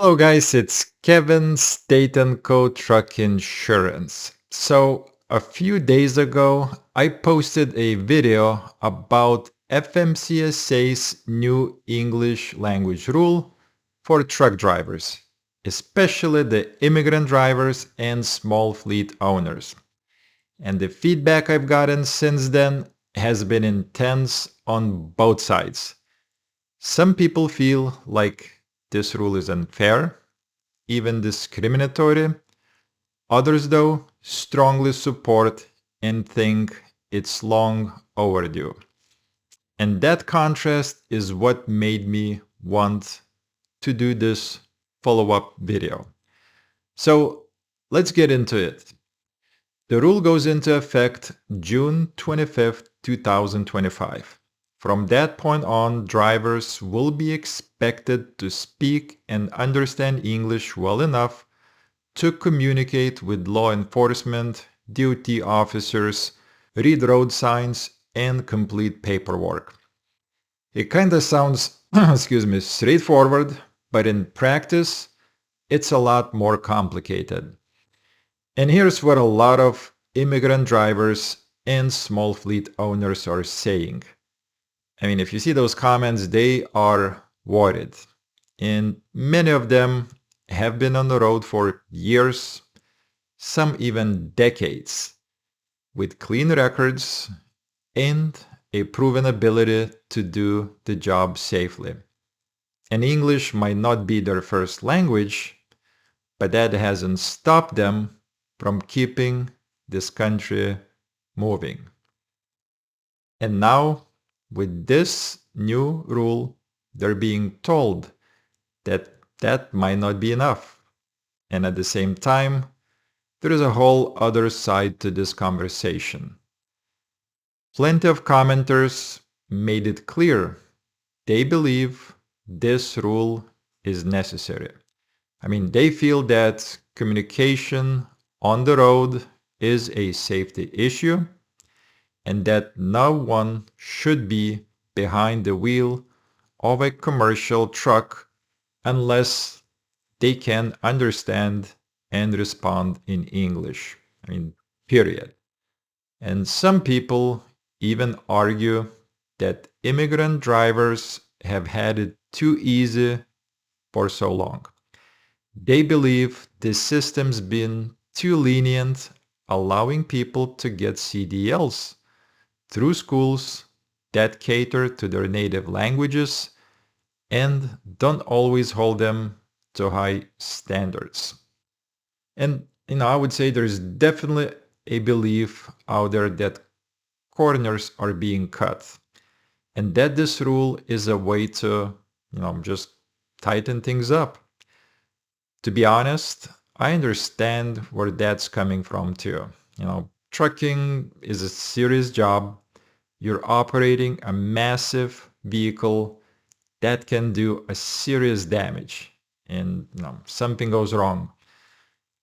Hello guys, it's Kevin, State and Co Truck Insurance. So a few days ago, I posted a video about FMCSA's new English language rule for truck drivers, especially the immigrant drivers and small fleet owners. And the feedback I've gotten since then has been intense on both sides. Some people feel like this rule is unfair, even discriminatory. Others, though, strongly support and think it's long overdue. And that contrast is what made me want to do this follow-up video. So let's get into it. The rule goes into effect June 25th, 2025. From that point on, drivers will be expected to speak and understand English well enough to communicate with law enforcement, duty officers, read road signs, and complete paperwork. It kind of sounds, straightforward, but in practice, it's a lot more complicated. And here's what a lot of immigrant drivers and small fleet owners are saying. I mean, if you see those comments, they are worried. And many of them have been on the road for years, some even decades, with clean records and a proven ability to do the job safely. And English might not be their first language, but that hasn't stopped them from keeping this country moving. And now, with this new rule, they're being told that that might not be enough. And at the same time, there is a whole other side to this conversation. Plenty of commenters made it clear they believe this rule is necessary. I mean, they feel that communication on the road is a safety issue and that no one should be behind the wheel of a commercial truck unless they can understand and respond in English. I mean, period. And some people even argue that immigrant drivers have had it too easy for so long. They believe the system's been too lenient, allowing people to get CDLs through schools that cater to their native languages and don't always hold them to high standards. And I would say there's definitely a belief out there that corners are being cut and that this rule is a way to, just tighten things up. To be honest, I understand where that's coming from too. Trucking is a serious job. You're operating a massive vehicle that can do a serious damage and something goes wrong.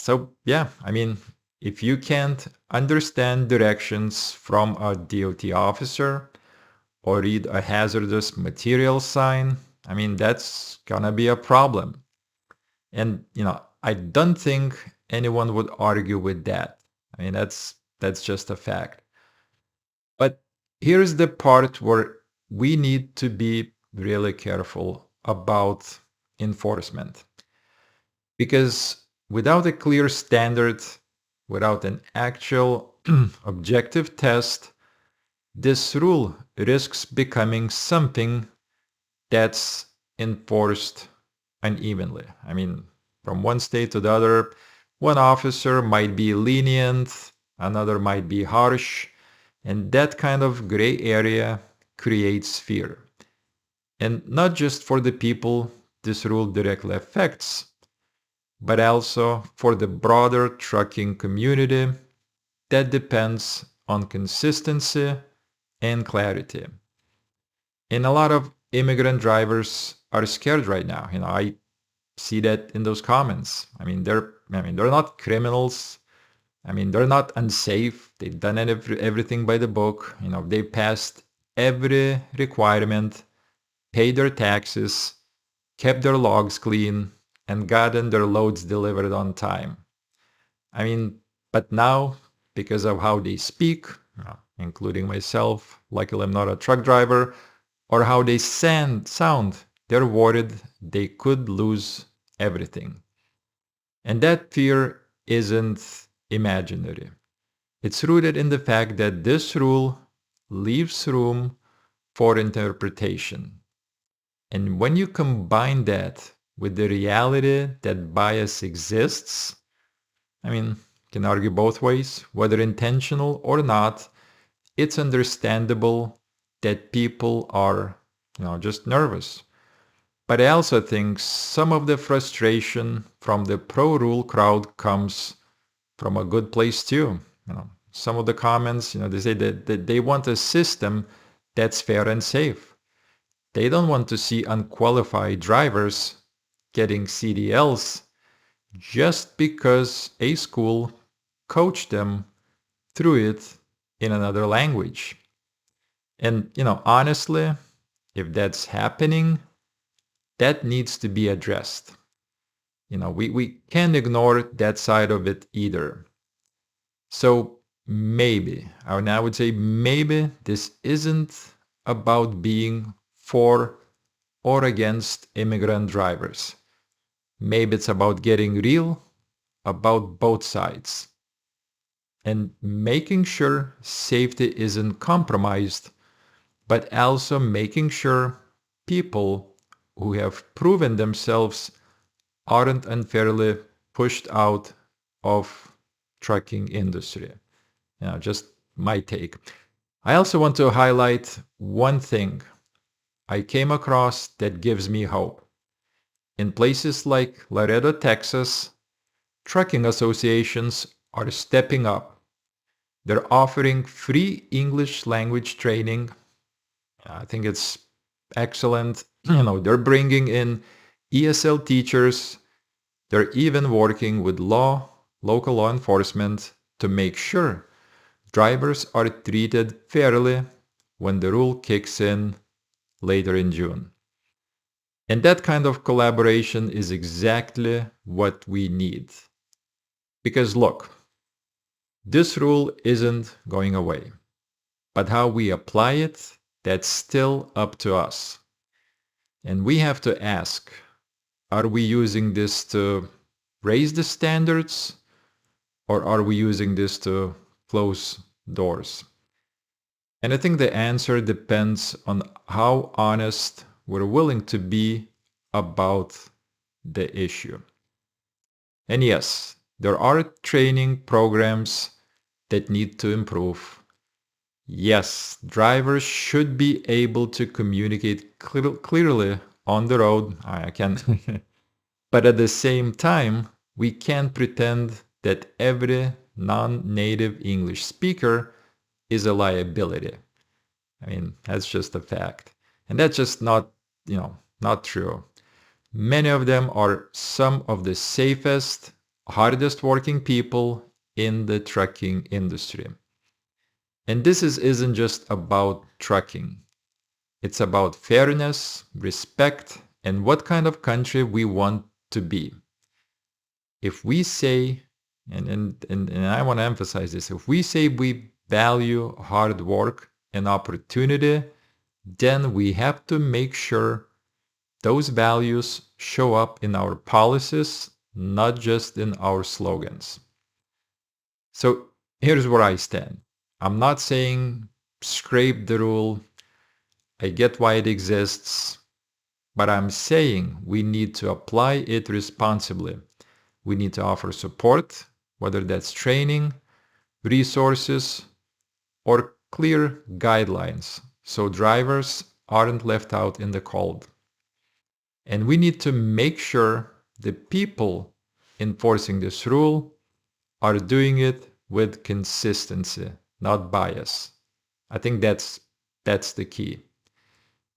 So yeah, I mean, if you can't understand directions from a DOT officer or read a hazardous material sign, I mean, that's gonna be a problem. And I don't think anyone would argue with that. I mean, that's just a fact. But here's the part where we need to be really careful about enforcement. Because without a clear standard, without an actual objective test, this rule risks becoming something that's enforced unevenly. I mean, from one state to the other, one officer might be lenient, another might be harsh, and that kind of gray area creates fear. And not just for the people this rule directly affects, but also for the broader trucking community that depends on consistency and clarity. And a lot of immigrant drivers are scared right now. I see that in those comments. They're not criminals. They're not unsafe. They've done everything by the book. They passed every requirement, paid their taxes, kept their logs clean, and gotten their loads delivered on time. I mean, but now, because of how they speak, including myself, luckily I'm not a truck driver, or how they sound, they're worried they could lose everything. And that fear isn't imaginary. It's rooted in the fact that this rule leaves room for interpretation. And when you combine that with the reality that bias exists, I mean, you can argue both ways, whether intentional or not, it's understandable that people are, just nervous. But I also think some of the frustration from the pro-rule crowd comes from a good place too. Some of the comments, they say that they want a system that's fair and safe. They don't want to see unqualified drivers getting CDLs just because a school coached them through it in another language. And, honestly, if that's happening, that needs to be addressed. We can't ignore that side of it either. So maybe, and I would say maybe this isn't about being for or against immigrant drivers. Maybe it's about getting real about both sides and making sure safety isn't compromised, but also making sure people who have proven themselves aren't unfairly pushed out of trucking industry. Just my take. I also want to highlight one thing I came across that gives me hope. In places like Laredo, Texas, trucking associations are stepping up. They're offering free English language training. I think it's excellent. They're bringing in ESL teachers. They're even working with local law enforcement to make sure drivers are treated fairly when the rule kicks in later in June. And that kind of collaboration is exactly what we need. Because look, this rule isn't going away, but how we apply it, that's still up to us. And we have to ask, are we using this to raise the standards, or are we using this to close doors? And I think the answer depends on how honest we're willing to be about the issue. And yes, there are training programs that need to improve. Yes, drivers should be able to communicate clearly on the road. I can. But at the same time, we can't pretend that every non-native English speaker is a liability. I mean, that's just a fact. And that's just not true. Many of them are some of the safest, hardest working people in the trucking industry. And this isn't just about trucking. It's about fairness, respect, and what kind of country we want to be. If we say, and I want to emphasize this, if we say we value hard work and opportunity, then we have to make sure those values show up in our policies, not just in our slogans. So here's where I stand. I'm not saying scrape the rule. I get why it exists, but I'm saying we need to apply it responsibly. We need to offer support, whether that's training, resources, or clear guidelines, so drivers aren't left out in the cold. And we need to make sure the people enforcing this rule are doing it with consistency, not bias. I think that's the key.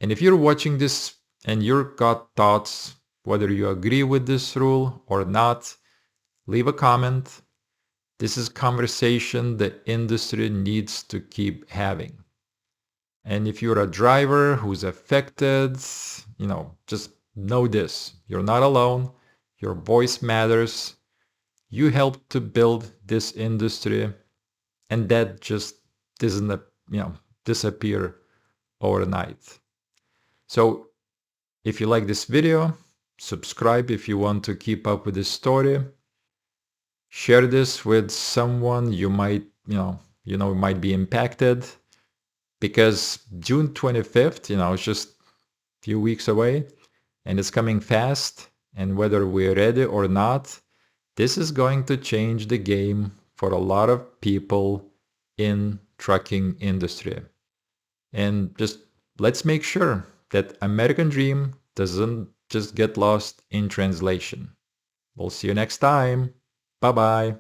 And if you're watching this and you've got thoughts, whether you agree with this rule or not, leave a comment. This is conversation the industry needs to keep having. And if you're a driver who's affected, just know this. You're not alone. Your voice matters. You helped to build this industry, and that just doesn't, disappear overnight. So if you like this video, subscribe if you want to keep up with this story. Share this with someone you might, might be impacted, because June 25th, it's just a few weeks away and it's coming fast. And whether we're ready or not, this is going to change the game for a lot of people in trucking industry. And just let's make sure that American Dream doesn't just get lost in translation. We'll see you next time. Bye-bye.